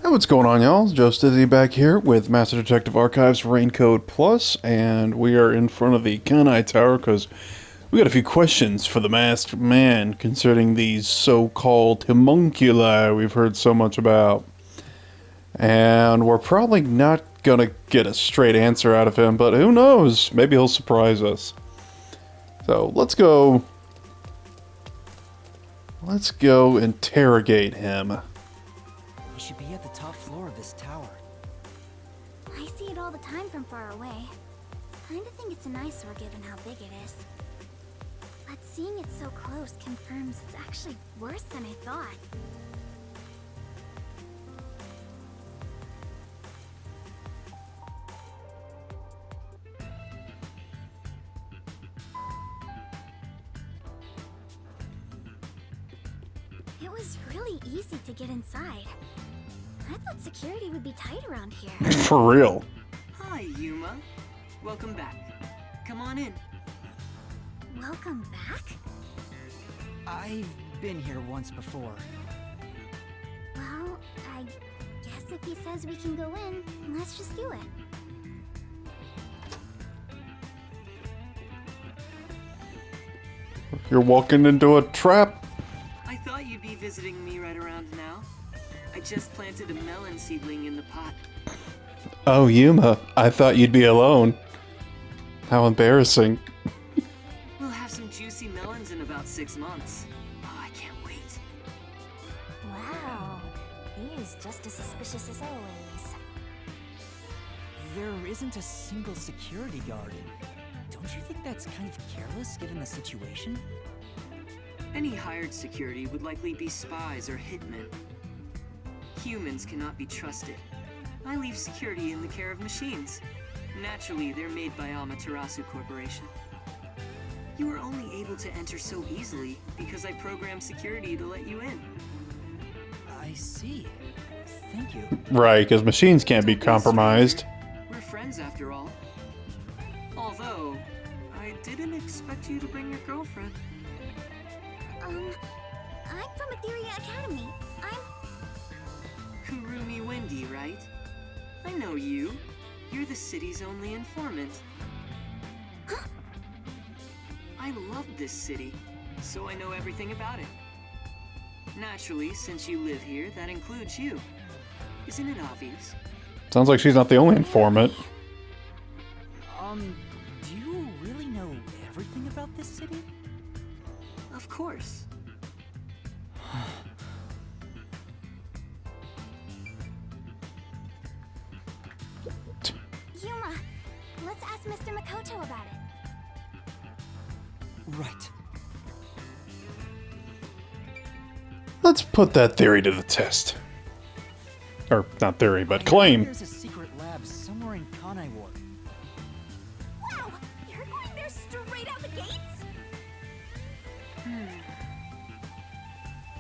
Hey, what's going on, y'all? Joe Stizzy back here with Master Detective Archives Raincode Plus, and we are in front of the Kanai Tower because we got a few questions for the masked man concerning these so-called homunculi we've heard so much about. And we're probably not gonna get a straight answer out of him, but who knows? Maybe he'll surprise us. So let's go interrogate him. We should be at the top floor of this tower. I see it all the time from far away. Kinda think it's an eyesore given how big it is. But seeing it so close confirms it's actually worse than I thought. It was really easy to get inside. I thought security would be tight around here. For real. Hi, Yuma. Welcome back. Come on in. Welcome back? I've been here once before. Well, I guess if he says we can go in, let's just do it. You're walking into a trap. I thought you'd be visiting me right around now. I just planted a melon seedling in the pot. Oh, Yuma, I thought you'd be alone. How embarrassing. We'll have some juicy melons in about 6 months. Oh, I can't wait. Wow, he is just as suspicious as always. There isn't a single security guard. Don't you think that's kind of careless given the situation? Any hired security would likely be spies or hitmen. Humans cannot be trusted. I leave security in the care of machines. Naturally, they're made by Amaterasu Corporation. You were only able to enter so easily because I programmed security to let you in. I see. Thank you. Right, because machines can't be Don't compromised. stranger. We're friends after all. Although, I didn't expect you to bring your girlfriend. I'm from Etheria Academy. Kurumi Wendy, right? I know you. You're the city's only informant. I love this city, so I know everything about it. Naturally, since you live here, that includes you. Isn't it obvious? Sounds like she's not the only informant. Do you really know everything about this city? Of course. Yuma, let's ask Mr. Makoto about it. Right. Let's put that theory to the test. Or, not theory, but I claim. heard there's a secret lab somewhere in Kanai Ward. Wow, you're going there straight out the gates?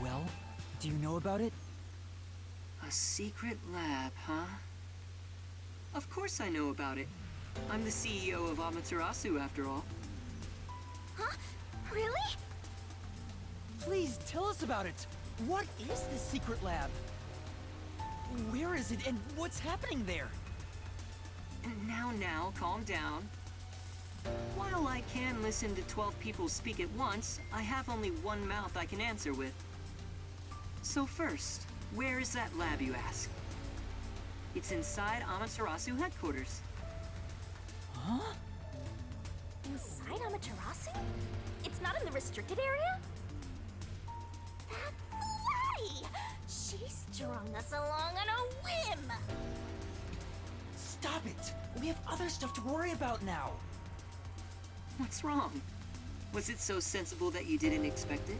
Well, do you know about it? A secret lab, huh? Of course I know about it. I'm the CEO of Amaterasu, after all. Huh? Really? Please tell us about it. What is this secret lab? Where is it and what's happening there? And now, calm down. While I can listen to 12 people speak at once, I have only one mouth I can answer with. So first, where is that lab, you ask? It's inside Amaterasu headquarters. Huh? Inside Amaterasu? It's not in the restricted area? That's Flutty! She strung us along on a whim! Stop it! We have other stuff to worry about now. What's wrong? Was it so sensible that you didn't expect it?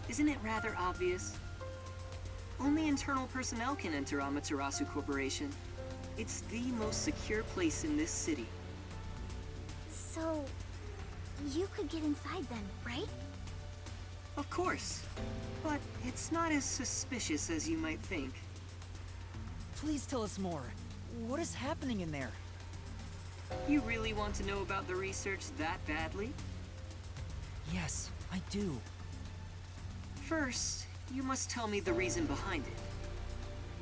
Isn't it rather obvious? Only internal personnel can enter Amaterasu Corporation. It's the most secure place in this city. So, you could get inside then, right? Of course. But it's not as suspicious as you might think. Please tell us more. What is happening in there? You really want to know about the research that badly? Yes, I do. First, you must tell me the reason behind it.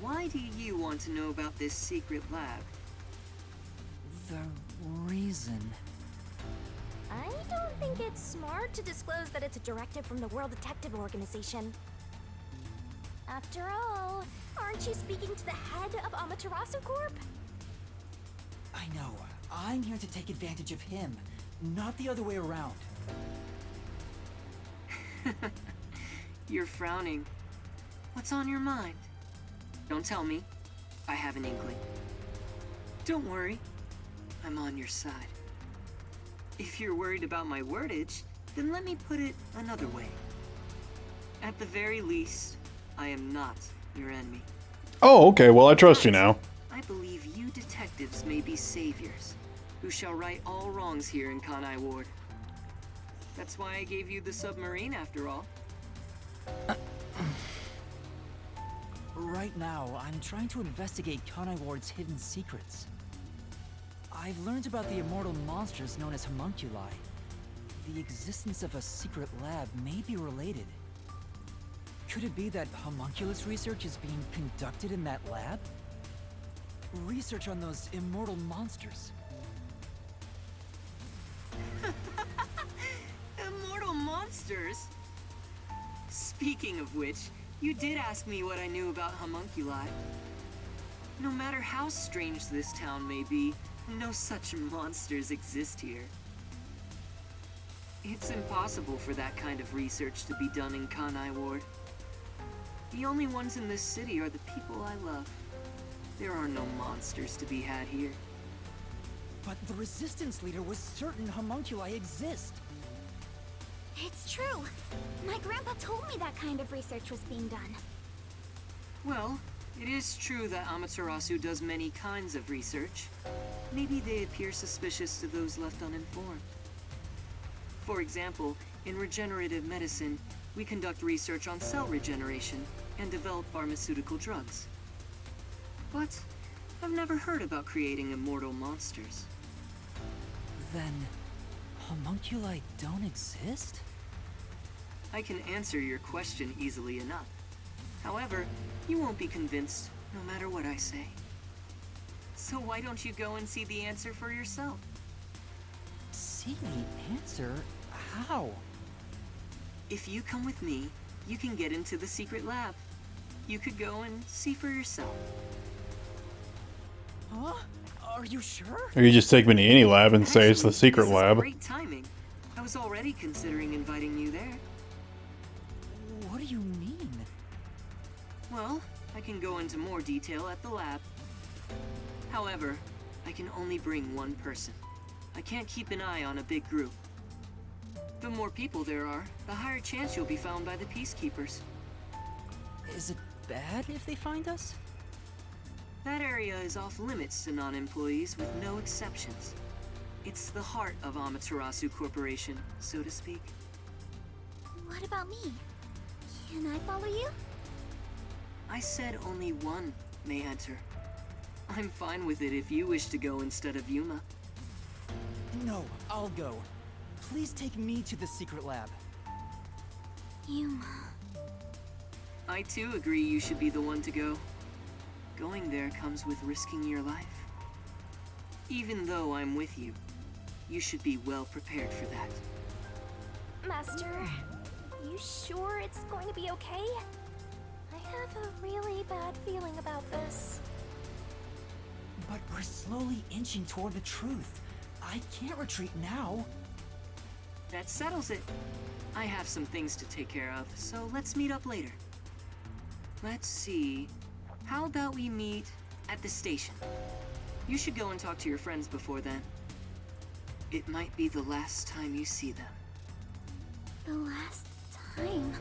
why do you want to know about this secret lab? The reason. I don't think it's smart to disclose that it's a directive from the World Detective Organization. After all, aren't you speaking to the head of Amaterasu Corp? I know. I'm here to take advantage of him, not the other way around. You're frowning. What's on your mind? Don't tell me. I have an inkling. Don't worry. I'm on your side. If you're worried about my wordage, then let me put it another way. At the very least, I am not your enemy. Oh, okay. Well, I trust you now. I believe you detectives may be saviors, who shall right all wrongs here in Kanai Ward. That's why I gave you the submarine, after all. Right now, I'm trying to investigate Kanai Ward's hidden secrets. I've learned about the immortal monsters known as homunculi. The existence of a secret lab may be related. Could it be that homunculus research is being conducted in that lab? Research on those immortal monsters. Immortal monsters? Speaking of which, you did ask me what I knew about homunculi. No matter how strange this town may be, no such monsters exist here. It's impossible for that kind of research to be done in Kanai Ward. The only ones in this city are the people I love. There are no monsters to be had here. But the Resistance leader was certain homunculi exist. It's true. My grandpa told me that kind of research was being done. Well, it is true that Amaterasu does many kinds of research. Maybe they appear suspicious to those left uninformed. For example, in regenerative medicine, we conduct research on cell regeneration and develop pharmaceutical drugs. But I've never heard about creating immortal monsters. Then, homunculi don't exist? I can answer your question easily enough. However, you won't be convinced no matter what I say. So why don't you go and see the answer for yourself? See the answer? How? If you come with me, you can get into the secret lab. You could go and see for yourself. Huh? Are you sure? Or you just take me to any lab and say it's the Actually, secret this is lab. great timing. I was already considering inviting you there. What do you mean? Well, I can go into more detail at the lab. However, I can only bring one person. I can't keep an eye on a big group. The more people there are, the higher chance you'll be found by the Peacekeepers. Is it bad if they find us? That area is off limits to non-employees with no exceptions. It's the heart of Amaterasu Corporation, so to speak. What about me? Can I follow you? I said only one may enter. I'm fine with it if you wish to go instead of Yuma. No, I'll go. Please take me to the secret lab. Yuma. I too agree you should be the one to go. Going there comes with risking your life. Even though I'm with you, you should be well prepared for that. Master, you sure it's going to be okay? I have a really bad feeling about this. But we're slowly inching toward the truth. I can't retreat now. That settles it. I have some things to take care of, so let's meet up later. Let's see. How about we meet at the station? You should go and talk to your friends before then. It might be the last time you see them. The last time.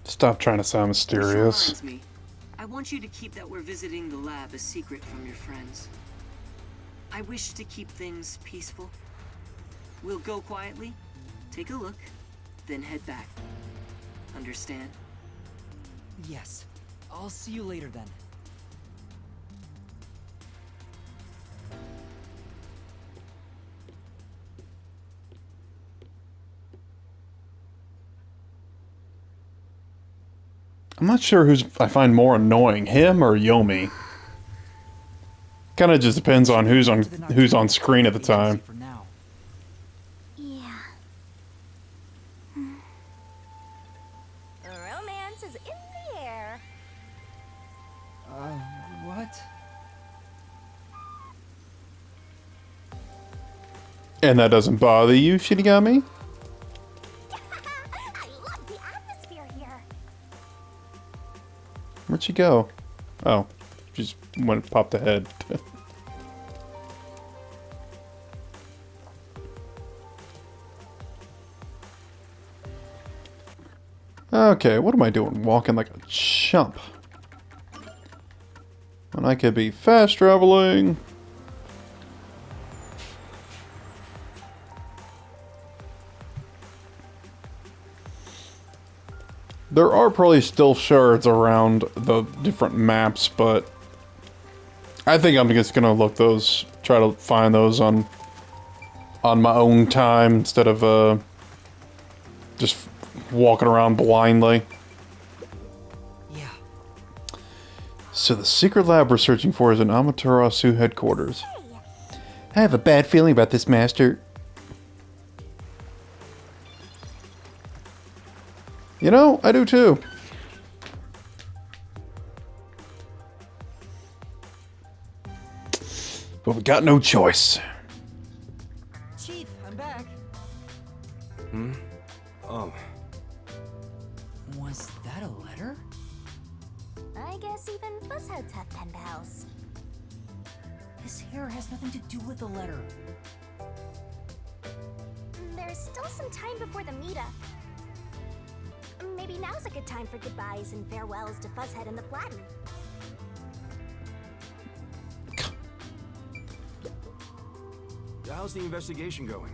Stop trying to sound Which mysterious. reminds me, I want you to keep that we're visiting the lab a secret from your friends. I wish to keep things peaceful. We'll go quietly, take a look, then head back. Understand? Yes. I'll see you later then. I'm not sure who's I find more annoying, him or Yomi. Kind of just depends on who's on screen at the time. For now. Yeah. Romance is in the air. What? And that doesn't bother you, Shinigami? I love the atmosphere here. Where'd she go? Oh, she just went and popped ahead. Okay, what am I doing? Walking like a chump. When I could be fast traveling. There are probably still shards around the different maps, but I think I'm just gonna try to find those on my own time instead of just walking around blindly. Yeah. So the secret lab we're searching for is in Amaterasu headquarters. Hey, I have a bad feeling about this, Master. You know, I do too. But we got no choice. Chief, I'm back. Oh, Was that a letter? I guess even fuzzheads have pen pals. His hair has nothing to do with the letter. There's still some time before the meetup. Maybe now's a good time for goodbyes and farewells to Fuzzhead and the Flatten. how's the investigation going?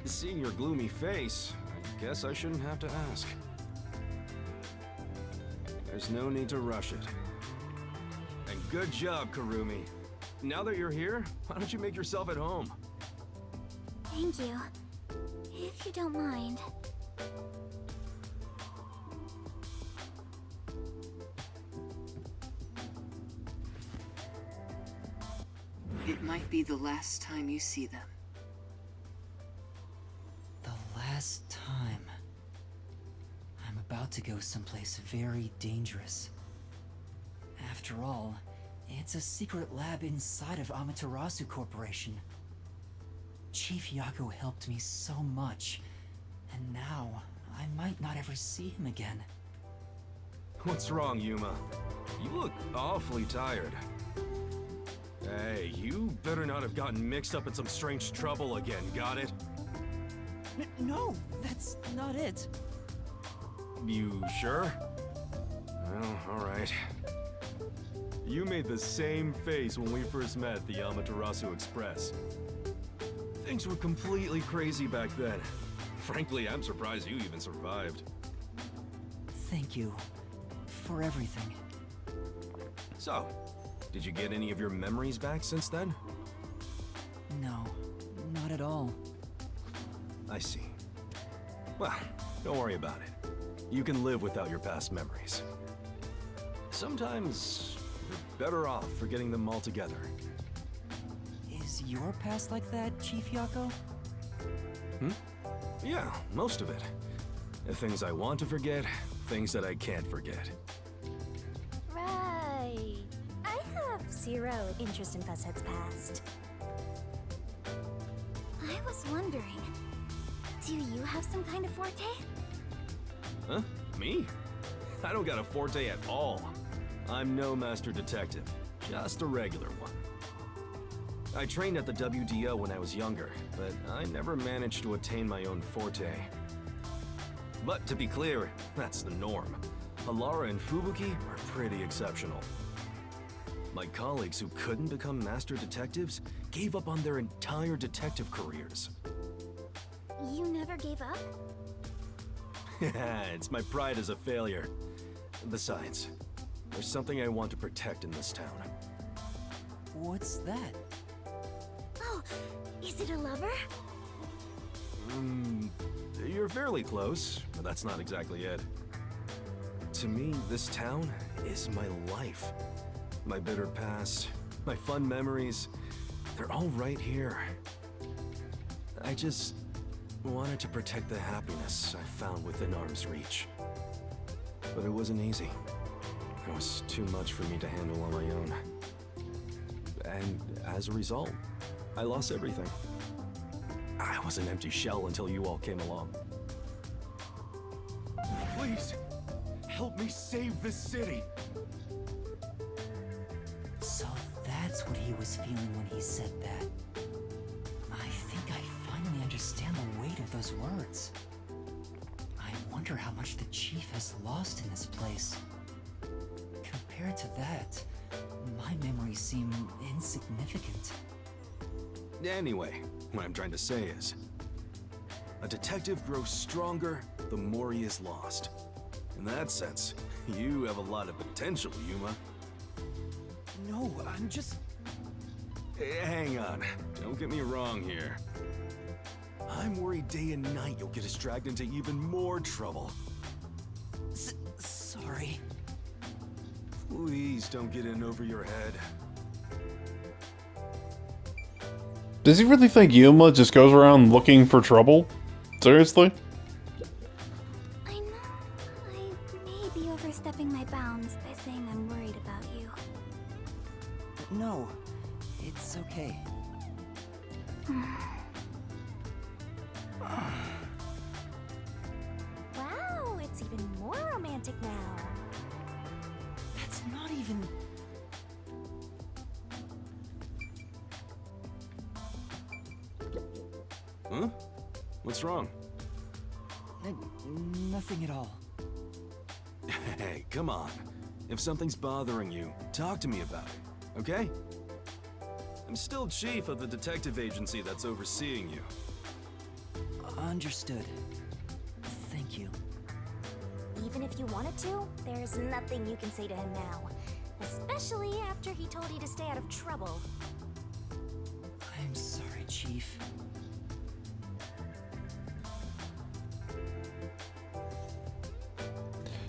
Seeing your gloomy face, I guess I shouldn't have to ask. There's no need to rush it. And good job, Kurumi. Now that you're here, why don't you make yourself at home? Thank you. If you don't mind. It might be the last time you see them. The last time. I'm about to go someplace very dangerous. After all, it's a secret lab inside of Amaterasu Corporation. Chief Yaku helped me so much, and now I might not ever see him again. What's wrong, Yuma? You look awfully tired. Hey, you better not have gotten mixed up in some strange trouble again, got it? No, that's not it. You sure? Well, alright. You made the same face when we first met at the Amaterasu Express. Things were completely crazy back then. Frankly, I'm surprised you even survived. Thank you for everything. So, did you get any of your memories back since then? No, not at all. I see. Well, don't worry about it. You can live without your past memories. Sometimes, you're better off forgetting them altogether. Is your past like that, Chief Yako? Yeah, most of it. Things I want to forget, things that I can't forget. Right. I have zero interest in Fuzzhead's past. I was wondering, do you have some kind of forte? Huh? Me? I don't got a forte at all. I'm no master detective, just a regular one. I trained at the WDO when I was younger, but I never managed to attain my own forte. But to be clear, that's the norm. Halara and Fubuki are pretty exceptional. My colleagues who couldn't become master detectives gave up on their entire detective careers. You never gave up? It's my pride as a failure. Besides, there's something I want to protect in this town. What's that? Oh, is it a lover? You're fairly close, but that's not exactly it. To me, this town is my life. My bitter past, my fun memories, they're all right here. I just wanted to protect the happiness I found within arm's reach. But it wasn't easy. It was too much for me to handle on my own. And as a result, I lost everything. I was an empty shell until you all came along. Please, help me save this city. So that's what he was feeling when he said that. I think I finally understand the weight of those words. I wonder how much the chief has lost in this place. Compared to that, my memories seem insignificant. Anyway, what I'm trying to say is, a detective grows stronger the more he is lost. In that sense, you have a lot of potential, Yuma. No, I'm just... Hang on, don't get me wrong here. I'm worried day and night you'll get us dragged into even more trouble. Sorry. Please don't get in over your head. Does he really think Yuma just goes around looking for trouble? Seriously? I know I may be overstepping my bounds by saying I'm worried about you. No, it's okay. Wow, it's even more romantic now. That's not even... Huh? What's wrong? Nothing at all. Hey, come on. If something's bothering you, talk to me about it, okay? I'm still chief of the detective agency that's overseeing you. Understood. Thank you. Even if you wanted to, there's nothing you can say to him now. Especially after he told you to stay out of trouble. I'm sorry, Chief.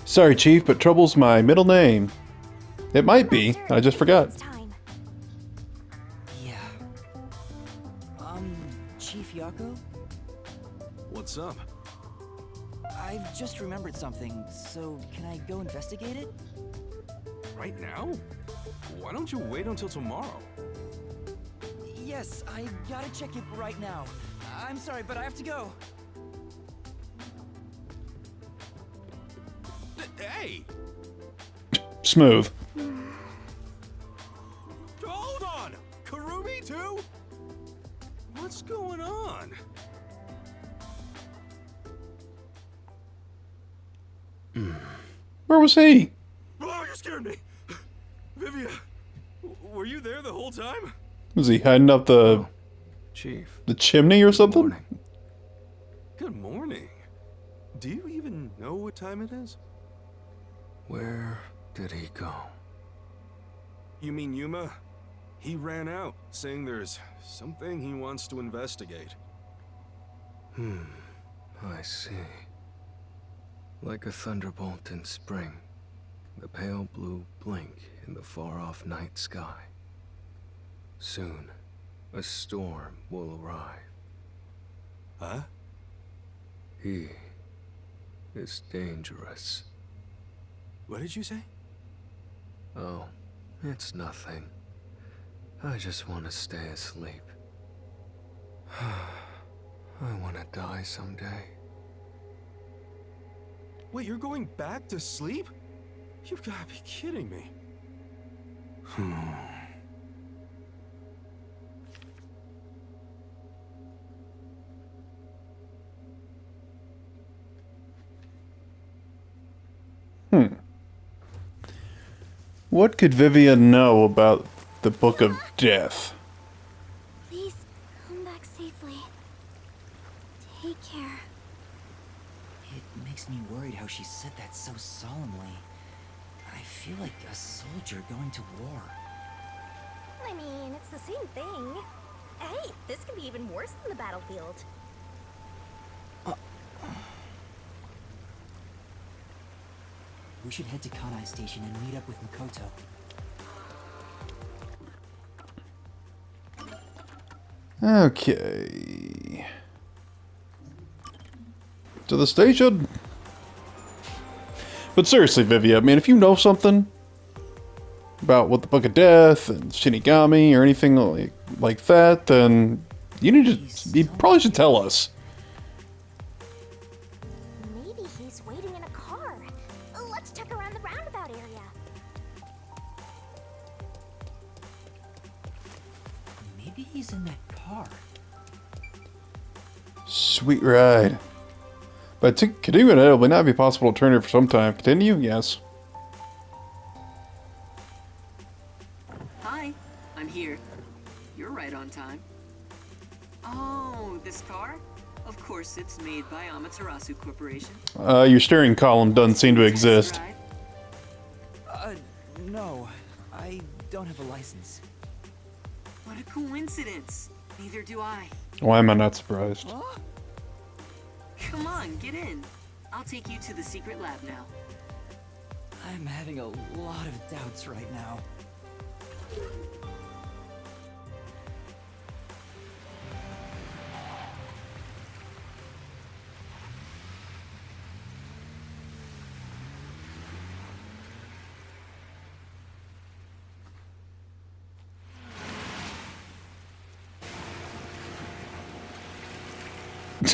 Sorry, Chief, but Trouble's my middle name. It might be. Master, I just forgot. it's time. Yeah. Chief Yako? What's up? I've just remembered something, so can I go investigate it? Right now? Why don't you wait until tomorrow? Yes, I gotta check it right now. I'm sorry, but I have to go. Hey! Smooth. Hold on! Kurumi too? What's going on? Where was he? Oh, you scared me! Vivia, were you there the whole time? Was he hiding up Chief. the chimney or something? Good morning. Do you even know what time it is? Where did he go? You mean Yuma? He ran out, saying there's something he wants to investigate. I see. Like a thunderbolt in spring, the pale blue blink in the far-off night sky. Soon, a storm will arrive. Huh? He is dangerous. What did you say? Oh, it's nothing. I just want to stay asleep. I want to die someday. Wait, you're going back to sleep? You've got to be kidding me. What could Vivian know about the Book of Death? Please come back safely. Take care. It makes me worried how she said that so solemnly. I feel like a soldier going to war. I mean, it's the same thing. Hey, this can be even worse than the battlefield. We should head to Kanai Station and meet up with Makoto. Okay. To the station. But seriously, Vivia, I mean, if you know something about what the Book of Death and Shinigami or anything like that, then you probably should tell us. Maybe he's waiting in a car. Let's check around the roundabout area. Maybe he's in that car. Sweet ride. But to continue it, it will not be possible to turn here for some time. Continue? Yes. Hi, I'm here. You're right on time. Oh, this car? Of course, it's made by Amaterasu Corporation. Your steering column doesn't seem to Test exist. drive? No. I don't have a license. What a coincidence. Neither do I. Why am I not surprised? Come on, get in. I'll take you to the secret lab now. I'm having a lot of doubts right now.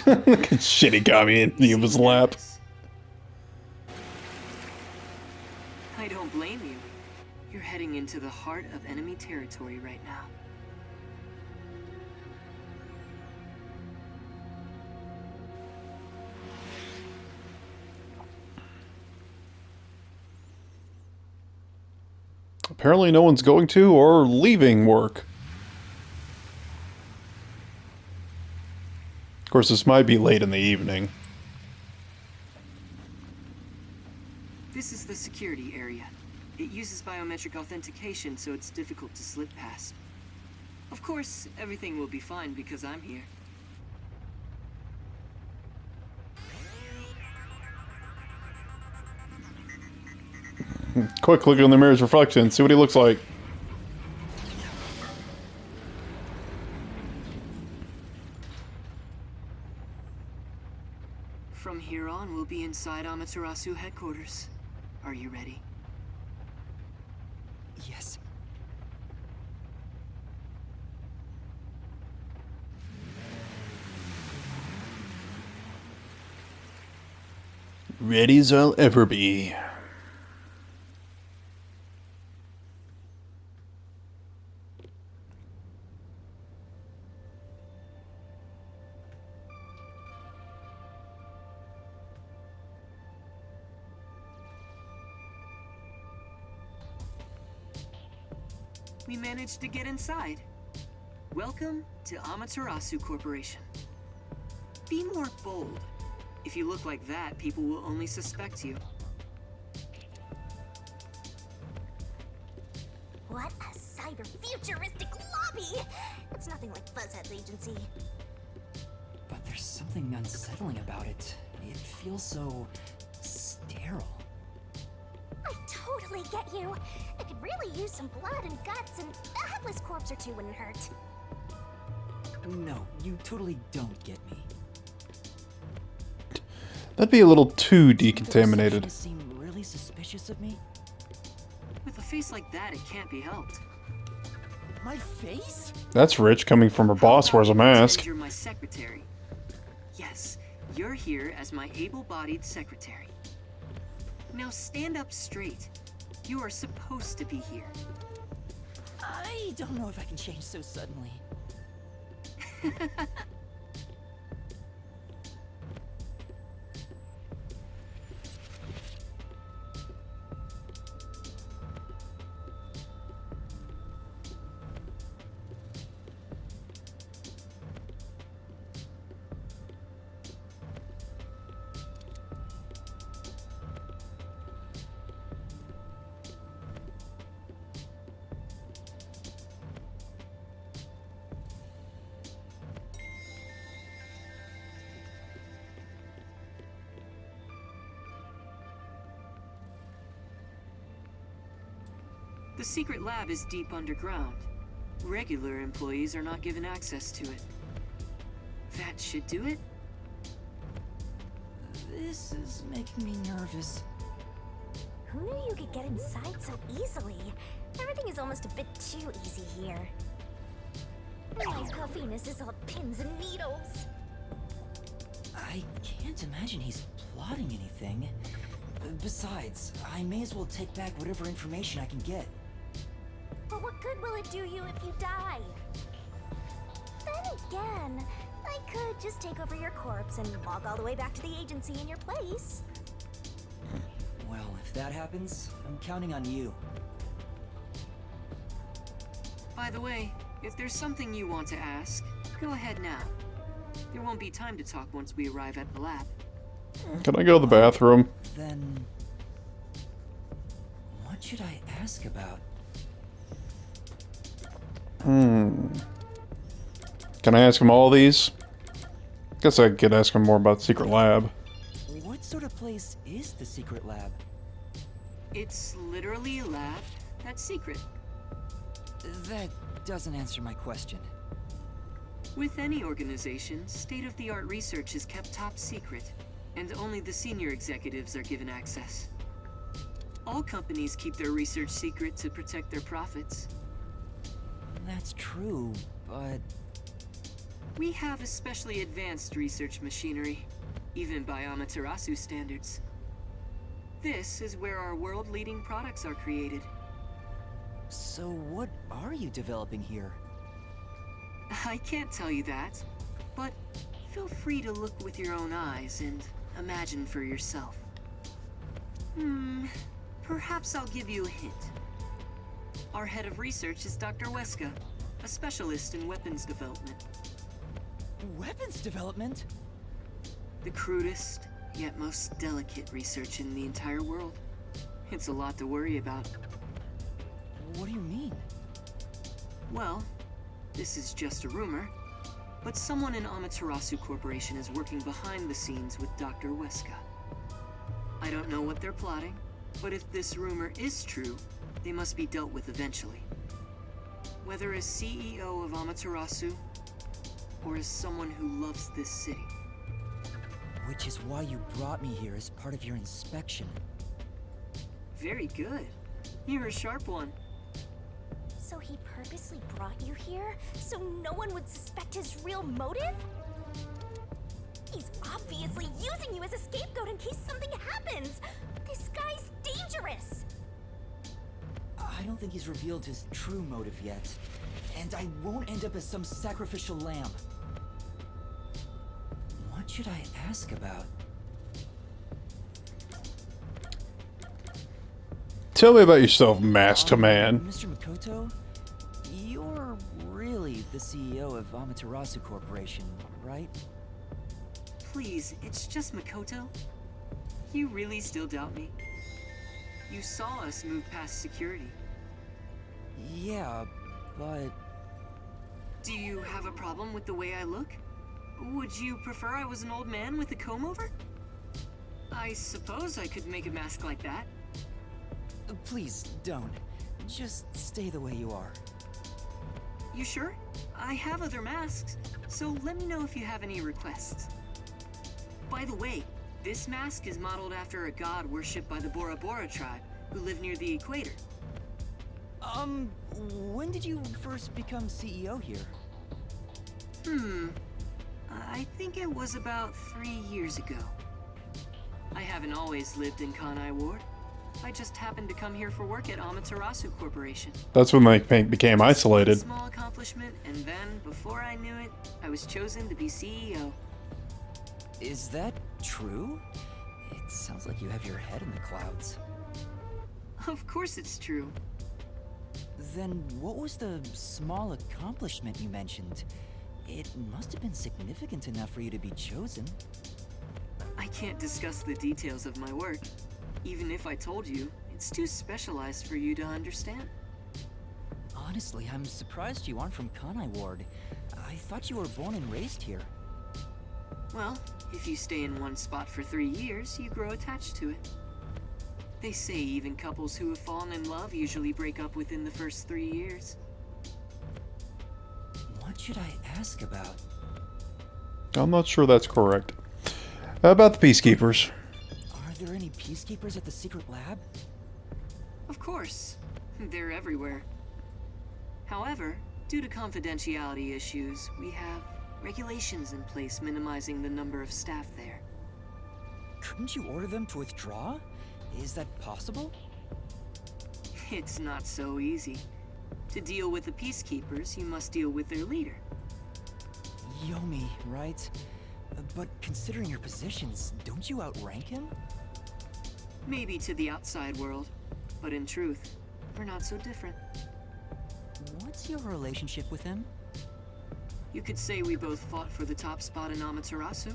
Shinigami in Yuma's lap. I don't blame you. You're heading into the heart of enemy territory right now. Apparently no one's going to or leaving work. Of course, this might be late in the evening. This is the security area. It uses biometric authentication, so it's difficult to slip past. Of course, everything will be fine because I'm here. Quick look in the mirror's reflection, see what he looks like. From here on, we'll be inside Amaterasu headquarters. Are you ready? Yes. Ready as I'll ever be. We managed to get inside. Welcome to Amaterasu Corporation. Be more bold. If you look like that, people will only suspect you. What a cyber-futuristic lobby! It's nothing like Fuzzhead's agency. But there's something unsettling about it. It feels so sterile. I totally get you. I could really use some blood and guts, and a headless corpse or two wouldn't hurt. No, you totally don't get me. That'd be a little too The decontaminated. receptionists seem really suspicious of me. With a face like that, it can't be helped. My face? That's rich coming from her boss wears a mask. You're my secretary. Yes, you're here as my able-bodied secretary. Now stand up straight. You are supposed to be here. I don't know if I can change so suddenly. The secret lab is deep underground. Regular employees are not given access to it. That should do it. This is making me nervous. Who knew you could get inside so easily? Everything is almost a bit too easy here. My puffiness is all pins and needles. I can't imagine he's plotting anything. Besides, I may as well take back whatever information I can get. But what good will it do you if you die? Then again, I could just take over your corpse and walk all the way back to the agency in your place. Well, if that happens, I'm counting on you. By the way, if there's something you want to ask, go ahead now. There won't be time to talk once we arrive at the lab. Can I go to the bathroom? Then... what should I ask about? Can I ask him all these? Guess I could ask him more about the secret lab. What sort of place is the secret lab? It's literally a lab that's secret. That doesn't answer my question. With any organization, state-of-the-art research is kept top secret, and only the senior executives are given access. All companies keep their research secret to protect their profits. That's true, but... We have especially advanced research machinery, even by Amaterasu standards. This is where our world-leading products are created. So what are you developing here? I can't tell you that, but feel free to look with your own eyes and imagine for yourself. Perhaps I'll give you a hint. Our head of research is Dr. Weska, a specialist in weapons development. Weapons development? The crudest, yet most delicate research in the entire world. It's a lot to worry about. What do you mean? Well, this is just a rumor, but someone in Amaterasu Corporation is working behind the scenes with Dr. Weska. I don't know what they're plotting, but if this rumor is true, they must be dealt with eventually. Whether as CEO of Amaterasu, or as someone who loves this city. Which is why you brought me here as part of your inspection. Very good. You're a sharp one. So he purposely brought you here so no one would suspect his real motive? He's obviously using you as a scapegoat in case something happens. This guy's dangerous. I don't think he's revealed his true motive yet. And I won't end up as some sacrificial lamb. What should I ask about? Tell me about yourself, Master Man. Mr. Makoto, you're really the CEO of Amaterasu Corporation, right? Please, it's just Makoto. You really still doubt me? You saw us move past security. Yeah, but... Do you have a problem with the way I look? Would you prefer I was an old man with a comb-over? I suppose I could make a mask like that. Please, don't. Just stay the way you are. You sure? I have other masks, so let me know if you have any requests. By the way, this mask is modeled after a god worshipped by the Bora Bora tribe, who live near the equator. When did you first become CEO here? I think it was about 3 years ago. I haven't always lived in Kanai Ward. I just happened to come here for work at Amaterasu Corporation. That's when they became isolated. Small accomplishment, and then, before I knew it, I was chosen to be CEO. Is that true? It sounds like you have your head in the clouds. Of course it's true. Then what was the small accomplishment you mentioned? It must have been significant enough for you to be chosen. I can't discuss the details of my work. Even if I told you, it's too specialized for you to understand. Honestly, I'm surprised you aren't from Kanai Ward. I thought you were born and raised here. Well, if you stay in one spot for 3 years, you grow attached to it. They say even couples who have fallen in love usually break up within the first 3 years. What should I ask about? I'm not sure that's correct. How about the Peacekeepers? Are there any peacekeepers at the secret lab? Of course, they're everywhere. However, due to confidentiality issues, we have regulations in place minimizing the number of staff there. Couldn't you order them to withdraw? Is that possible? It's not so easy. To deal with the Peacekeepers, you must deal with their leader. Yomi, right? But considering your positions, don't you outrank him? Maybe to the outside world, but in truth, we're not so different. What's your relationship with him? You could say we both fought for the top spot in Amaterasu.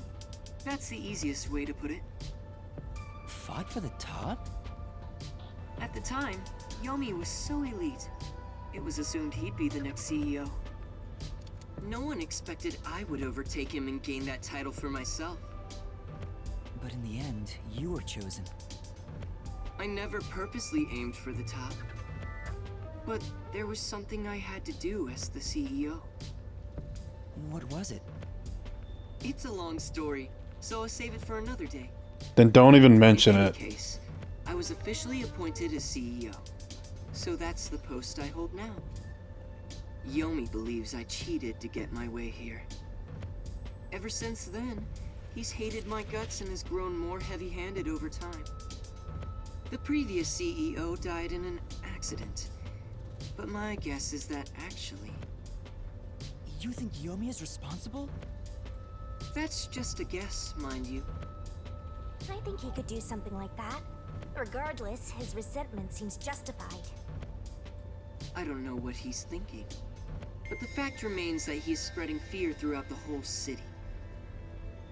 That's the easiest way to put it. Fought for the top? At the time, Yomi was so elite, it was assumed he'd be the next CEO. No one expected I would overtake him and gain that title for myself. But in the end, you were chosen. I never purposely aimed for the top. But there was something I had to do as the CEO. What was it? It's a long story, so I'll save it for another day. Then don't even mention In any it. case, I was officially appointed as CEO. So that's the post I hold now. Yomi believes I cheated to get my way here. Ever since then, he's hated my guts and has grown more heavy-handed over time. The previous CEO died in an accident, but my guess is that actually... You think Yomi is responsible? That's just a guess, mind you. I think he could do something like that. Regardless, his resentment seems justified. I don't know what he's thinking, but the fact remains that he's spreading fear throughout the whole city.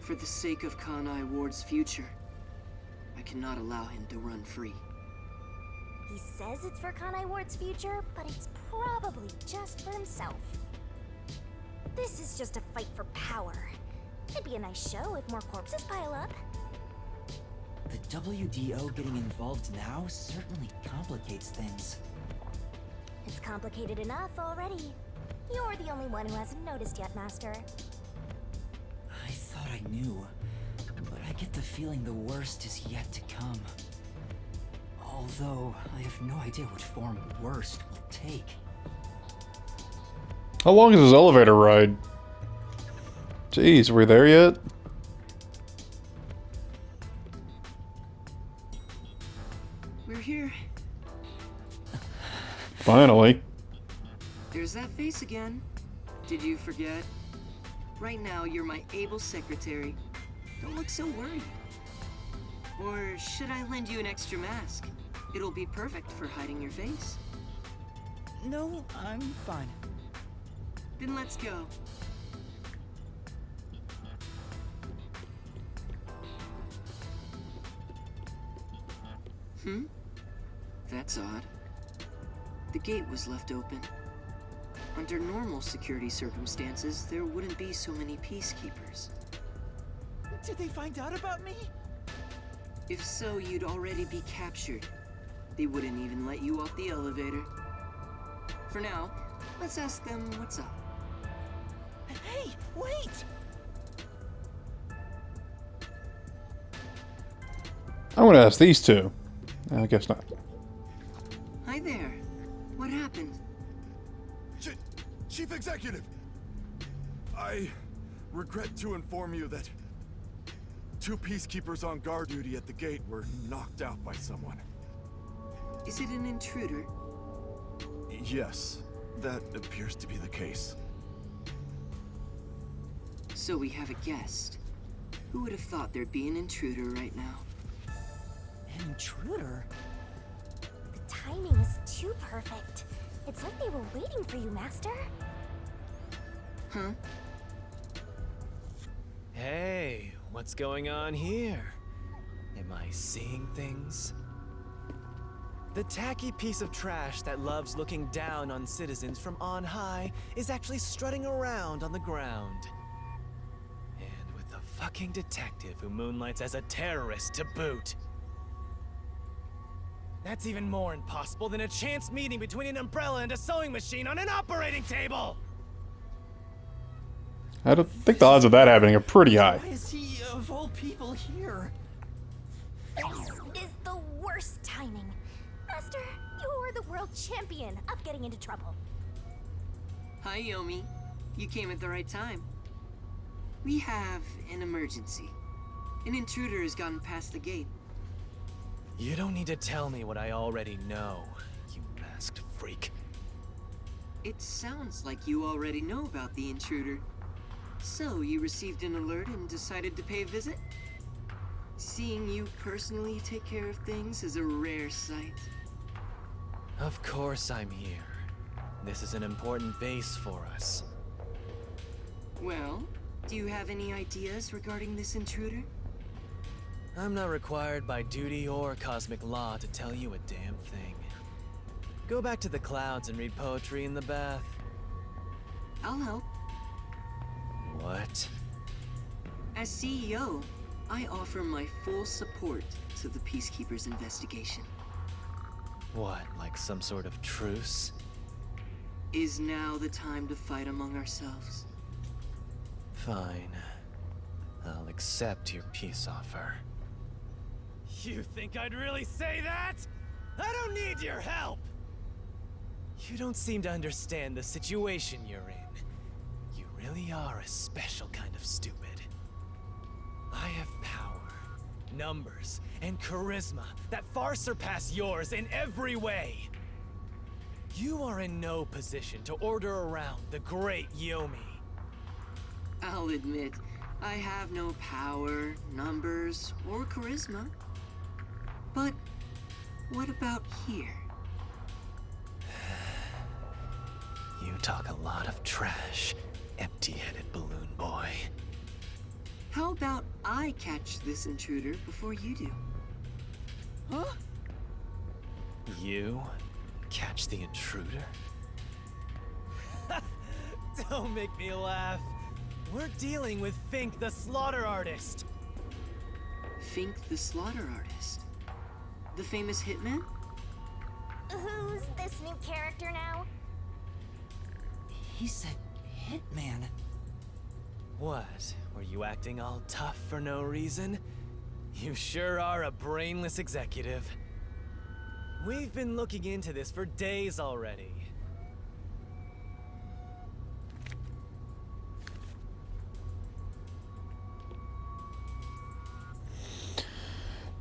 For the sake of Kanai Ward's future, I cannot allow him to run free. He says it's for Kanai Ward's future, but it's probably just for himself. This is just a fight for power. It'd be a nice show if more corpses pile up. The WDO getting involved now certainly complicates things. It's complicated enough already. You're the only one who hasn't noticed yet, Master. I thought I knew, but I get the feeling the worst is yet to come. Although, I have no idea what form worst will take. How long is this elevator ride? Jeez, are we there yet? We're here. Finally. There's that face again. Did you forget? Right now, you're my able secretary. Don't look so worried. Or should I lend you an extra mask? It'll be perfect for hiding your face. No, I'm fine. Then let's go. That's odd. The gate was left open. Under normal security circumstances, there wouldn't be so many peacekeepers. Did they find out about me? If so, you'd already be captured. They wouldn't even let you off the elevator. For now, let's ask them what's up. Hey, wait! I'm gonna ask these two. I guess not. Hi there. What happened? Chief Executive! I regret to inform you that 2 peacekeepers on guard duty at the gate were knocked out by someone. Is it an intruder? Yes, that appears to be the case. So we have a guest. Who would have thought there'd be an intruder right now? An intruder? The timing is too perfect. It's like they were waiting for you, Master. Huh? Hey, what's going on here? Am I seeing things? The tacky piece of trash that loves looking down on citizens from on high is actually strutting around on the ground. And with the fucking detective who moonlights as a terrorist to boot. That's even more impossible than a chance meeting between an umbrella and a sewing machine on an operating table! I don't think the odds of that happening are pretty high. Why is he, of all people, here? This is the worst timing. Master, you are the world champion of getting into trouble. Hi, Yomi. You came at the right time. We have an emergency. An intruder has gotten past the gate. You don't need to tell me what I already know, you masked freak. It sounds like you already know about the intruder. So, you received an alert and decided to pay a visit? Seeing you personally take care of things is a rare sight. Of course I'm here. This is an important base for us. Well, do you have any ideas regarding this intruder? I'm not required by duty or cosmic law to tell you a damn thing. Go back to the clouds and read poetry in the bath. I'll help. What? As CEO, I offer my full support to the Peacekeepers' investigation. What, like some sort of truce? Is now the time to fight among ourselves? Fine. I'll accept your peace offer. You think I'd really say that? I don't need your help! You don't seem to understand the situation you're in. You really are a special kind of stupid. I have power, numbers, and charisma that far surpass yours in every way. You are in no position to order around the great Yomi. I'll admit, I have no power, numbers, or charisma. But what about here? You talk a lot of trash, empty-headed balloon boy. How about I catch this intruder before you do? Huh? You catch the intruder? Don't make me laugh. We're dealing with Fink the Slaughter Artist. Fink the Slaughter Artist? The famous hitman? Who's this new character now? He said Hitman. What? Were you acting all tough for no reason? You sure are a brainless executive. We've been looking into this for days already.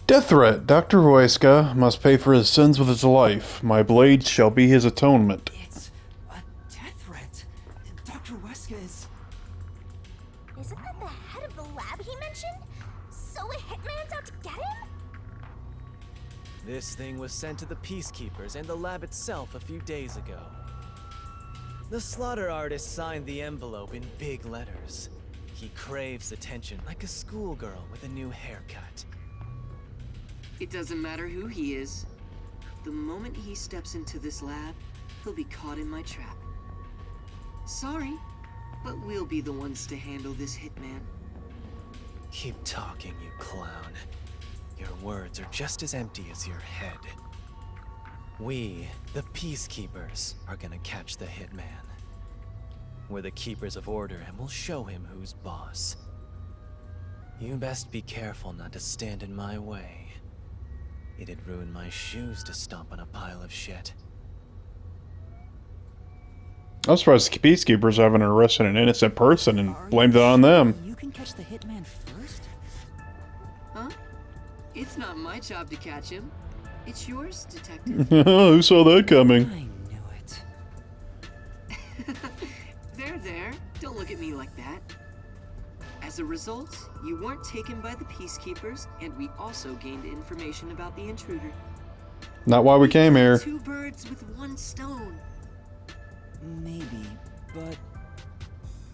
Death threat. Dr. Huesca must pay for his sins with his life. My blade shall be his atonement. It's a death threat. Dr. Weska is... Isn't that the head of the lab he mentioned? So a hitman's out to get him? This thing was sent to the Peacekeepers and the lab itself a few days ago. The Slaughter Artist signed the envelope in big letters. He craves attention like a schoolgirl with a new haircut. It doesn't matter who he is. The moment he steps into this lab, he'll be caught in my trap. Sorry, but we'll be the ones to handle this hitman. Keep talking, you clown. Your words are just as empty as your head. We, the Peacekeepers, are gonna catch the hitman. We're the keepers of order and we'll show him who's boss. You best be careful not to stand in my way. It'd ruin my shoes to stomp on a pile of shit. I'm surprised the Peacekeepers haven't arrested an innocent person and blamed it on them. You can catch the Hitman first? Huh? It's not my job to catch him. It's yours, Detective. Who saw that coming? I knew it. There. Don't look at me like that. As a result, you weren't taken by the Peacekeepers, and we also gained information about the intruder. Not why we came here. Two birds with one stone. Maybe, but...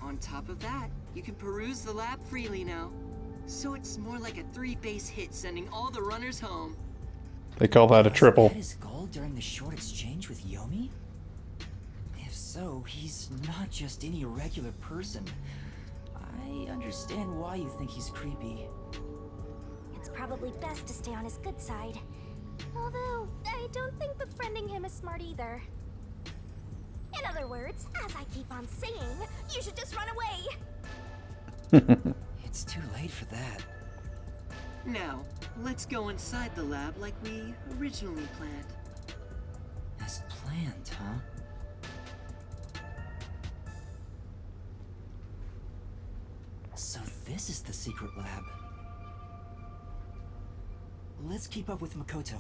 On top of that, you can peruse the lab freely now. So it's more like a 3-base hit sending all the runners home. They call that a triple. Was that his goal during the short exchange with Yomi? If so, he's not just any regular person. I understand why you think he's creepy. It's probably best to stay on his good side. Although, I'd don't think befriending him is smart either. In other words, as I keep on saying, you should just run away! It's too late for that. Now, let's go inside the lab like we originally planned. As planned, huh? So this is the secret lab. Let's keep up with Makoto.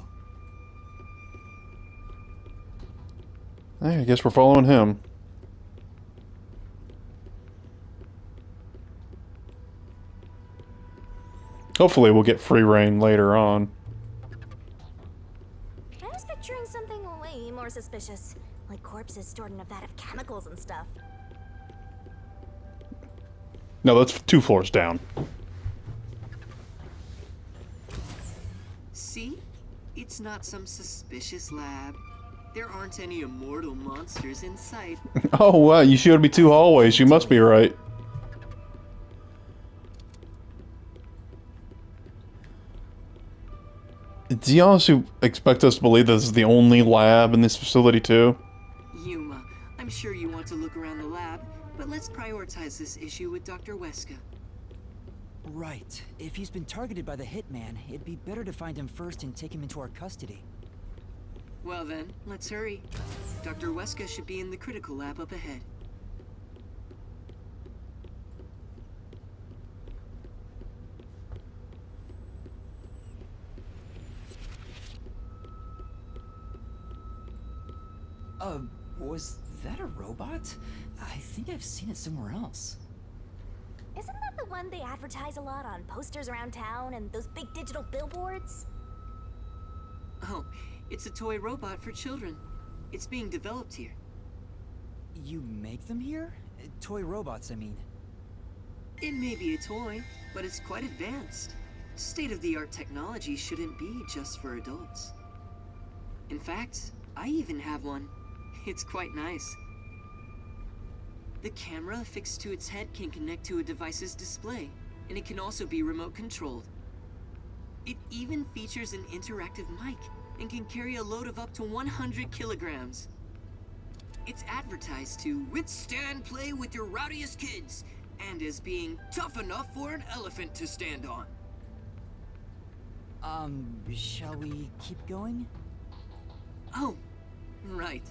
Hey, I guess we're following him. Hopefully we'll get free reign later on. I was picturing something way more suspicious, like corpses stored in a vat of chemicals and stuff. No, that's 2 floors down. See? It's not some suspicious lab. There aren't any immortal monsters in sight. Oh wow, you showed me 2 hallways. You must be right. Do you honestly expect us to believe this is the only lab in this facility too? Yuma, I'm sure you want to look around the lab, but let's prioritize this issue with Dr. Weska. Right. If he's been targeted by the Hitman, it'd be better to find him first and take him into our custody. Well then, let's hurry. Dr. Weska should be in the critical lab up ahead. Was that a robot? I think I've seen it somewhere else. Isn't that the one they advertise a lot on posters around town and those big digital billboards? Oh, it's a toy robot for children. It's being developed here. You make them here? Toy robots, I mean. It may be a toy, but it's quite advanced. State-of-the-art technology shouldn't be just for adults. In fact, I even have one. It's quite nice. The camera affixed to its head can connect to a device's display, and it can also be remote controlled. It even features an interactive mic and can carry a load of up to 100 kilograms. It's advertised to withstand play with your rowdiest kids, and as being tough enough for an elephant to stand on. Shall we keep going? Oh, right.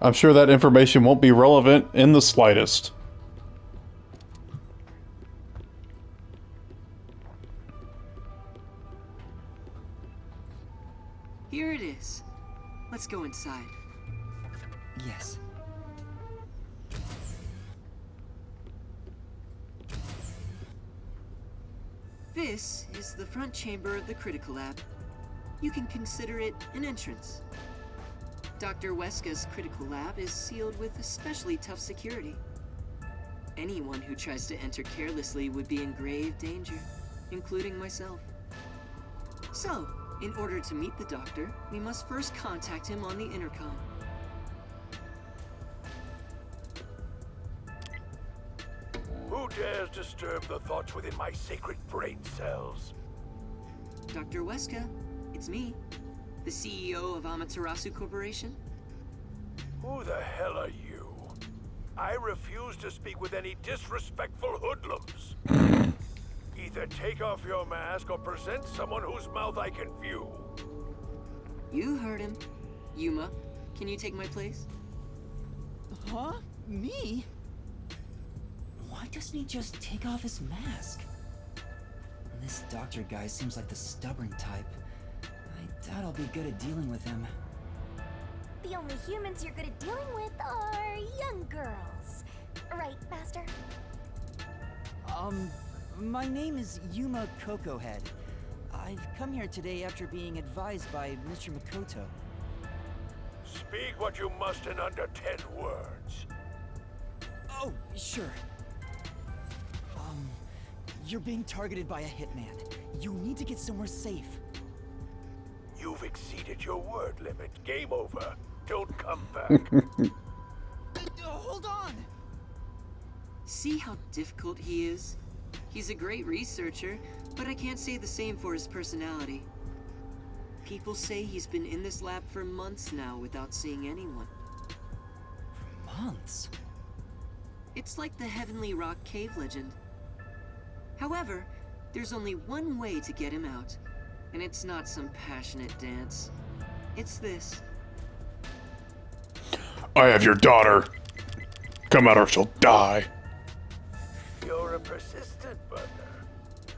I'm sure that information won't be relevant in the slightest. Here it is. Let's go inside. Yes. This is the front chamber of the critical lab. You can consider it an entrance. Dr. Weska's critical lab is sealed with especially tough security. Anyone who tries to enter carelessly would be in grave danger, including myself. So, in order to meet the doctor, we must first contact him on the intercom. Who dares disturb the thoughts within my sacred brain cells? Dr. Weska, it's me, the CEO of Amaterasu Corporation. Who the hell are you? I refuse to speak with any disrespectful hoodlums. Either take off your mask or present someone whose mouth I can view. You heard him. Yuma, can you take my place? Huh? Me? Why doesn't he just take off his mask? This doctor guy seems like the stubborn type. I doubt I'll be good at dealing with him. The only humans you're good at dealing with are young girls. Right, Master? My name is Yuma Cocohead. I've come here today after being advised by Mr. Makoto. Speak what you must in under 10 words. Oh, sure. You're being targeted by a hitman. You need to get somewhere safe. You've exceeded your word limit. Game over. Don't come back. Hold on! See how difficult he is? He's a great researcher, but I can't say the same for his personality. People say he's been in this lab for months now without seeing anyone. Months? It's like the Heavenly Rock Cave legend. However, there's only one way to get him out, and it's not some passionate dance. It's this. I have your daughter. Come out or she'll die. You're a persistent bugger.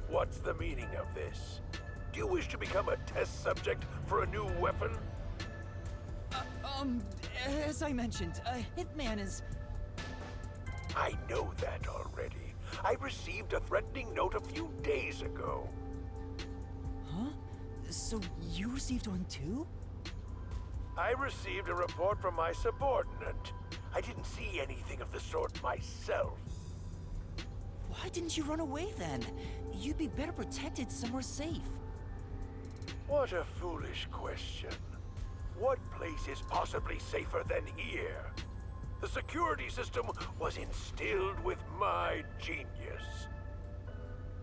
What's the meaning of this? Do you wish to become a test subject for a new weapon? As I mentioned, Hitman is... I know that already. I received a threatening note a few days ago. Huh? So you received one too? I received a report from my subordinate. I didn't see anything of the sort myself. Why didn't you run away then? You'd be better protected somewhere safe. What a foolish question. What place is possibly safer than here? The security system was instilled with my genius.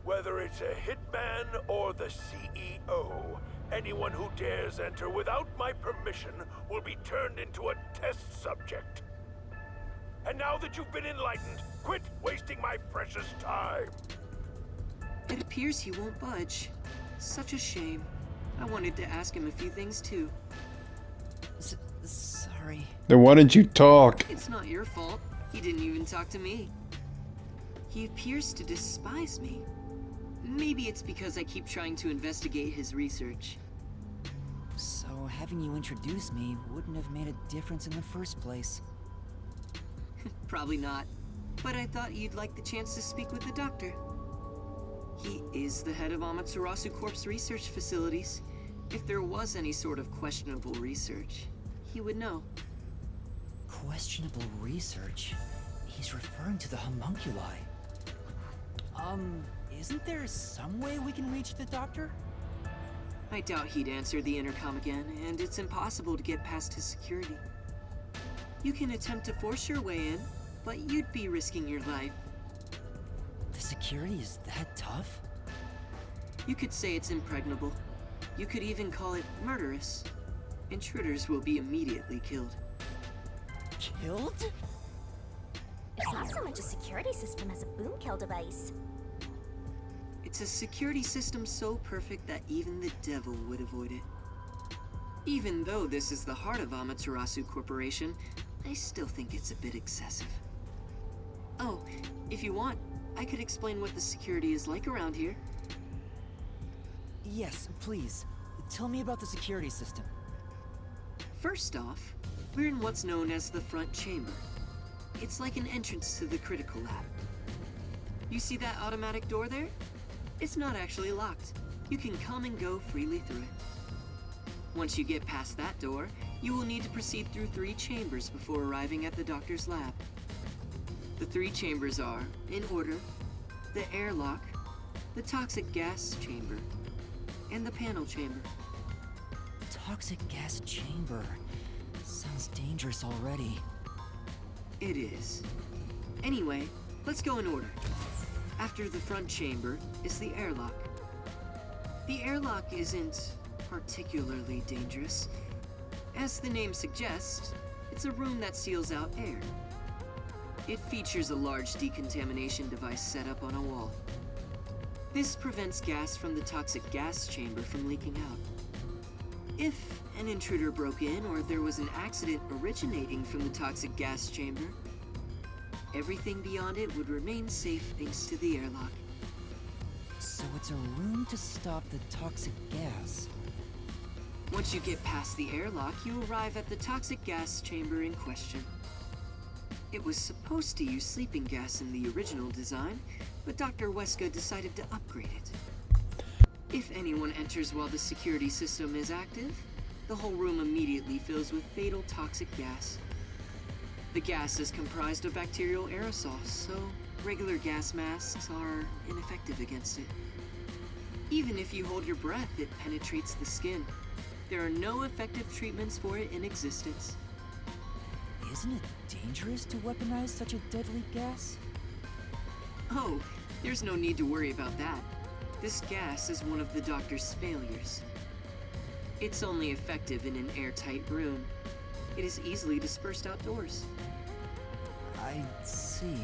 Whether it's a hitman or the CEO, anyone who dares enter without my permission will be turned into a test subject. And now that you've been enlightened, quit wasting my precious time. It appears he won't budge. Such a shame. I wanted to ask him a few things too. Sorry. Then why didn't you talk? It's not your fault. He didn't even talk to me. He appears to despise me. Maybe it's because I keep trying to investigate his research. So having you introduce me wouldn't have made a difference in the first place. Probably not. But I thought you'd like the chance to speak with the doctor. He is the head of Amaterasu Corp's research facilities. If there was any sort of questionable research, he would know. Questionable research? He's referring to the homunculi. Isn't there some way we can reach the doctor? I doubt he'd answer the intercom again, and it's impossible to get past his security. You can attempt to force your way in, but you'd be risking your life. The security is that tough? You could say it's impregnable. You could even call it murderous. Intruders will be immediately killed. Killed? It's not so much a security system as a boom kill device. It's a security system so perfect that even the devil would avoid it. Even though this is the heart of Amaterasu Corporation, I still think it's a bit excessive. Oh, if you want, I could explain what the security is like around here. Yes, please. Tell me about the security system. First off, we're in what's known as the front chamber. It's like an entrance to the critical lab. You see that automatic door there? It's not actually locked. You can come and go freely through it. Once you get past that door, you will need to proceed through 3 chambers before arriving at the doctor's lab. The 3 chambers are, in order, the airlock, the toxic gas chamber, and the panel chamber. Toxic gas chamber. Sounds dangerous already. It is. Anyway, let's go in order. After the front chamber is the airlock. The airlock isn't particularly dangerous. As the name suggests, it's a room that seals out air. It features a large decontamination device set up on a wall. This prevents gas from the toxic gas chamber from leaking out. If an intruder broke in or there was an accident originating from the toxic gas chamber, everything beyond it would remain safe thanks to the airlock. So it's a room to stop the toxic gas. Once you get past the airlock, you arrive at the toxic gas chamber in question. It was supposed to use sleeping gas in the original design, but Dr. Weska decided to upgrade it. If anyone enters while the security system is active, the whole room immediately fills with fatal toxic gas. The gas is comprised of bacterial aerosols, so regular gas masks are ineffective against it. Even if you hold your breath, it penetrates the skin. There are no effective treatments for it in existence. Isn't it dangerous to weaponize such a deadly gas? Oh, There's no need to worry about that. This gas is one of the doctor's failures. It's only effective in an airtight room. It is easily dispersed outdoors. I see.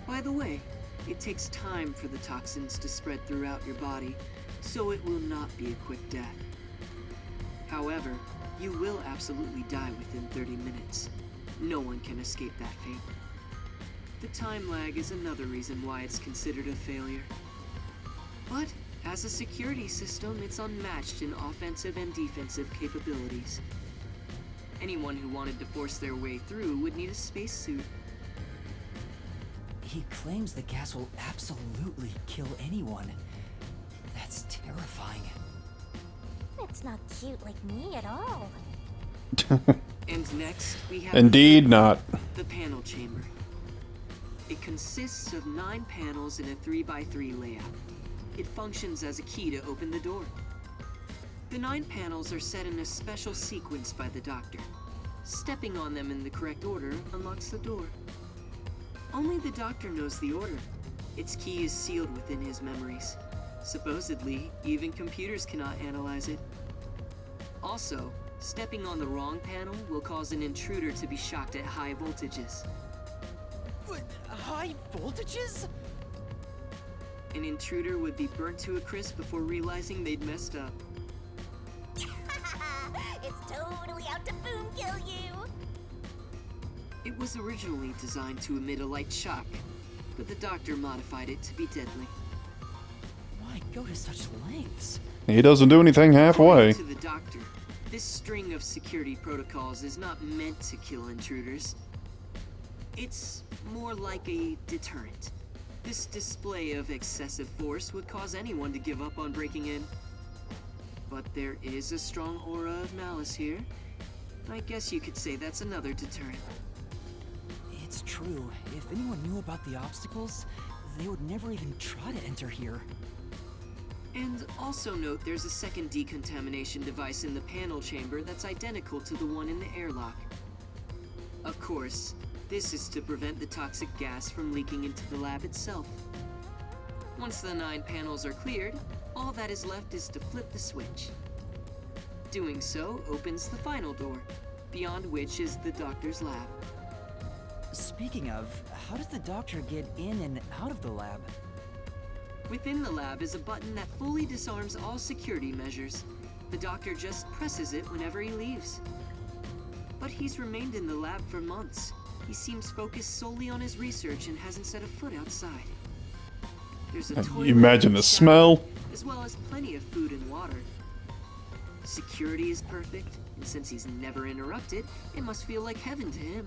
By the way, it takes time for the toxins to spread throughout your body, so it will not be a quick death. However, you will absolutely die within 30 minutes. No one can escape that fate. The time lag is another reason why it's considered a failure. But, as a security system, it's unmatched in offensive and defensive capabilities. Anyone who wanted to force their way through would need a spacesuit. He claims the gas will absolutely kill anyone. That's terrifying. It's not cute like me at all. And next, we have Indeed not. the panel chamber. It consists of 9 panels in a 3x3 layout. It functions as a key to open the door. The 9 panels are set in a special sequence by the doctor. Stepping on them in the correct order unlocks the door. Only the doctor knows the order. Its key is sealed within his memories. Supposedly, even computers cannot analyze it. Also, stepping on the wrong panel will cause an intruder to be shocked at high voltages. High voltages? An intruder would be burnt to a crisp before realizing they'd messed up. It's totally out to boom kill you. It was originally designed to emit a light shock, but the doctor modified it to be deadly. Why go to such lengths? He doesn't do anything halfway. According to the doctor, this string of security protocols is not meant to kill intruders. It's more like a deterrent. This display of excessive force would cause anyone to give up on breaking in. But there is a strong aura of malice here. I guess you could say that's another deterrent. It's true. If anyone knew about the obstacles, they would never even try to enter here. And also note there's a second decontamination device in the panel chamber that's identical to the one in the airlock. Of course, this is to prevent the toxic gas from leaking into the lab itself. Once the 9 panels are cleared, all that is left is to flip the switch. Doing so opens the final door, beyond which is the doctor's lab. Speaking of, how does the doctor get in and out of the lab? Within the lab is a button that fully disarms all security measures. The doctor just presses it whenever he leaves. But he's remained in the lab for months. He seems focused solely on his research and hasn't set a foot outside. There's a toilet, You imagine the smell. as well as plenty of food and water. Security is perfect, and since he's never interrupted, it must feel like heaven to him.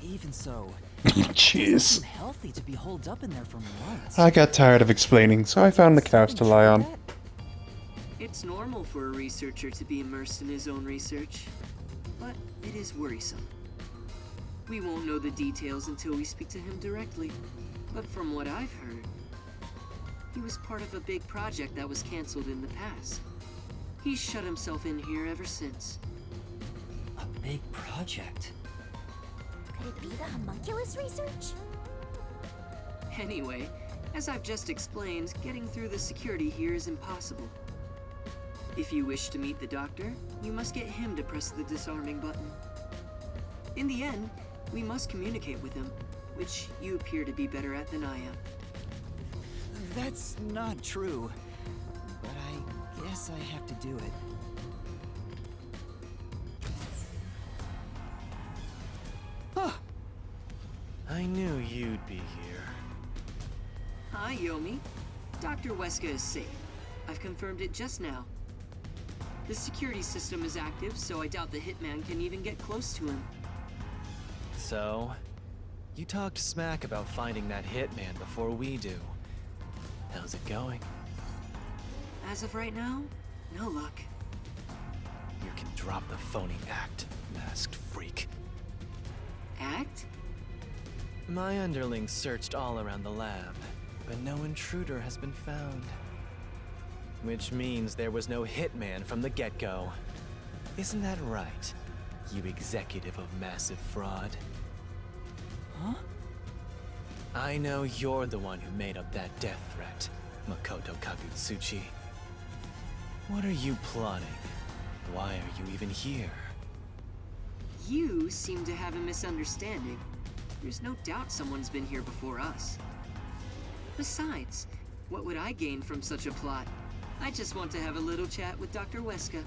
Even so, Jeez. it's unhealthy to be holed up in there for months. I got tired of explaining, so I found the couch to lie on. It's normal for a researcher to be immersed in his own research, but it is worrisome. We won't know the details until we speak to him directly, but from what I've heard, he was part of a big project that was cancelled in the past. He's shut himself in here ever since. A big project. Could it be the homunculus research? Anyway, as I've just explained, getting through the security here is impossible. If you wish to meet the doctor, you must get him to press the disarming button. In the end, we must communicate with him, which you appear to be better at than I am. That's not true. But I guess I have to do it. I knew you'd be here. Hi, Yomi. Dr. Weska is safe. I've confirmed it just now. The security system is active, so I doubt the hitman can even get close to him. So, you talked smack about finding that hitman before we do. How's it going? As of right now, no luck. You can drop the phony act, masked freak. Act? My underlings searched all around the lab, but no intruder has been found. Which means there was no hitman from the get-go. Isn't that right, you executive of massive fraud? Huh? I know you're the one who made up that death threat, Makoto Kagutsuchi. What are you plotting? Why are you even here? You seem to have a misunderstanding. There's no doubt someone's been here before us. Besides, what would I gain from such a plot? I just want to have a little chat with Dr. Weska.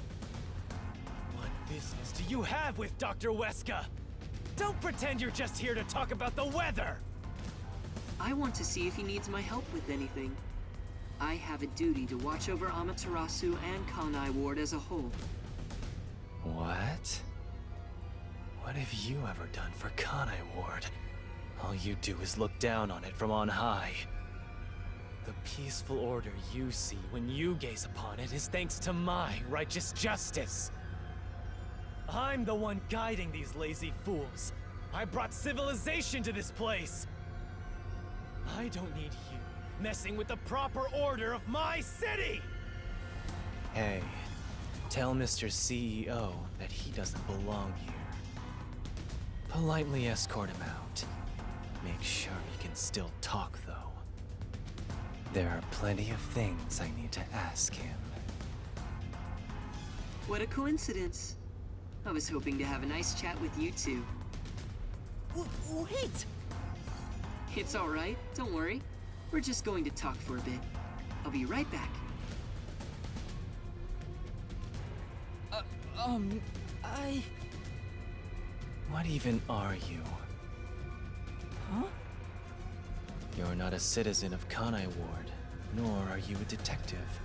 What business do you have with Dr. Weska? Don't pretend you're just here to talk about the weather! I want to see if he needs my help with anything. I have a duty to watch over Amaterasu and Kanai Ward as a whole. What? What have you ever done for Kanai Ward? All you do is look down on it from on high. The peaceful order you see when you gaze upon it is thanks to my righteous justice. I'm the one guiding these lazy fools. I brought civilization to this place. I don't need you messing with the proper order of my city! Hey, tell Mr. CEO that he doesn't belong here. Politely escort him out. Make sure he can still talk, though. There are plenty of things I need to ask him. What a coincidence. I was hoping to have a nice chat with you two. Wait! It's all right, don't worry. We're just going to talk for a bit. I'll be right back. What even are you? Huh? You're not a citizen of Kanai Ward, nor are you a detective.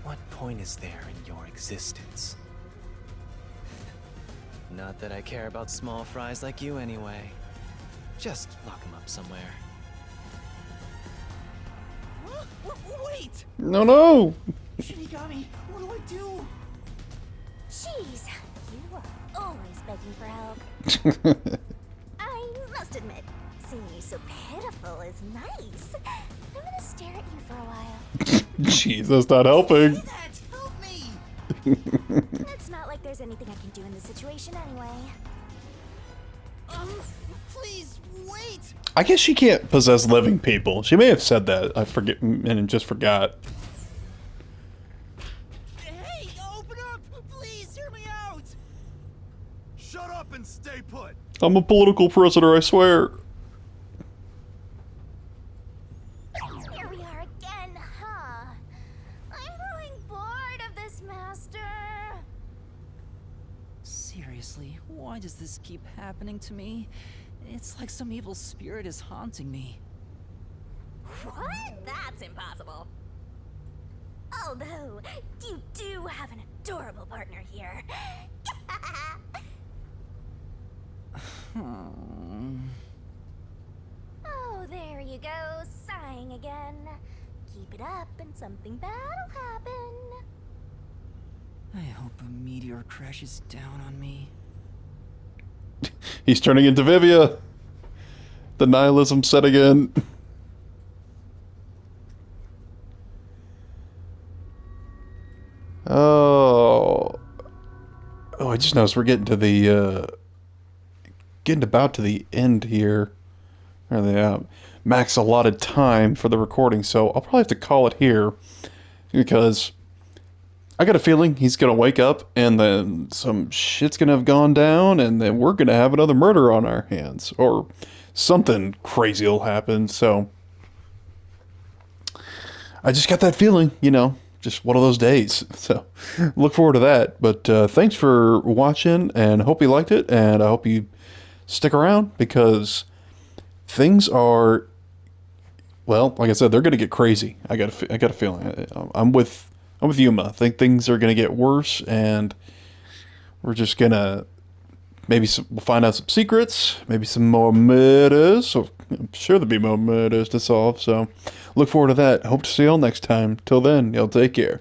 What point is there in your existence? Not that I care about small fries like you anyway. Just lock him up somewhere. Wait! No! Shinigami, what do I do? Jeez, you are always begging for help. I must admit, seeing you so pitiful is nice. I'm gonna stare at you for a while. Jeez, that's not helping. Say that! Help me! It's not like there's anything I can do in this situation anyway. Please, wait! I guess she can't possess living people. She may have said that. I forget and just forgot. Hey, open up! Please, hear me out! Shut up and stay put. I'm a political prisoner, I swear. Here we are again, huh? I'm growing bored of this, Master. Seriously, why does this keep happening to me? It's like some evil spirit is haunting me. What? That's impossible. Although, you do have an adorable partner here. Oh, there you go, sighing again. Keep it up and something bad'll happen. I hope a meteor crashes down on me. He's turning into Vivia. The nihilism set again. Oh, I just noticed we're getting to the getting about to the end here. Or the max allotted time for the recording, so I'll probably have to call it here because I got a feeling he's gonna wake up and then some shit's gonna have gone down, and then we're gonna have another murder on our hands, or something crazy will happen. So I just got that feeling, you know. Just one of those days. So look forward to that. But thanks for watching, and hope you liked it, and I hope you stick around because things are, well, like I said, they're going to get crazy. I got a feeling. I'm with Yuma. I think things are going to get worse, and we're just going to we'll find out some secrets, maybe some more murders. So I'm sure there'll be more murders to solve. So look forward to that. Hope to see y'all next time. Till then, y'all take care.